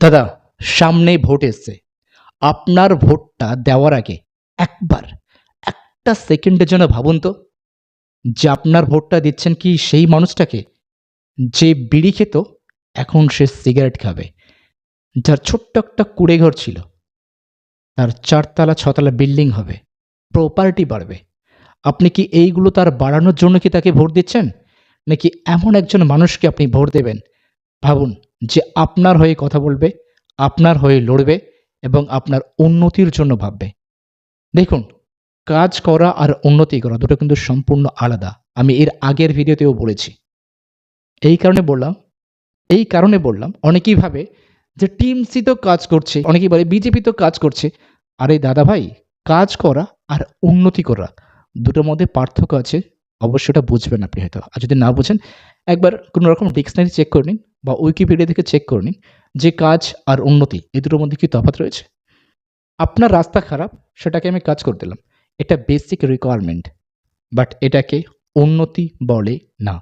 দাদা, সামনে ভোট এসছে। আপনার ভোটটা দেওয়ার আগে একবার একটা সেকেন্ডের জন্য ভাবুন তো যে আপনার ভোটটা দিচ্ছেন কি সেই মানুষটাকে যে বিড়ি খেত, এখন সে সিগারেট খাবে। যার ছোট্ট একটা কুঁড়েঘর ছিল, তার ৪ তলা ৬ তলা বিল্ডিং হবে, প্রপার্টি বাড়বে। আপনি কি এইগুলো তার বাড়ানোর জন্য কি তাকে ভোট দিচ্ছেন? নাকি এমন একজন মানুষকে আপনি ভোট দেবেন, ভাবুন, যে আপনার হয়ে কথা বলবে, আপনার হয়ে লড়বে এবং আপনার উন্নতির জন্য ভাববে। দেখুন, কাজ করা আর উন্নতি করা দুটো কিন্তু সম্পূর্ণ আলাদা। আমি এর আগের ভিডিওতেও বলেছি। এই কারণে বললাম অনেকেই ভাবে যে টিএমসি তো কাজ করছে, অনেকেই বলে বিজেপি তো কাজ করছে। আরে দাদা ভাই, কাজ করা আর উন্নতি করা দুটোর মধ্যে পার্থক্য আছে। অবশ্যই এটা বুঝবেন আপনি হয়তো। আর যদি না বুঝেন, একবার কোনো রকম ডিকশনারি চেক করে নিন বা উইকিপিডিয়া থেকে চেক করে নিন যে কাজ আর উন্নতি এই দুটোর মধ্যে কি তফাৎ রয়েছে। আপনার রাস্তা খারাপ, সেটাকে আমি কাজ করে দিলাম। এটা বেসিক রিকোয়ারমেন্ট, বাট এটাকে উন্নতি বলে না।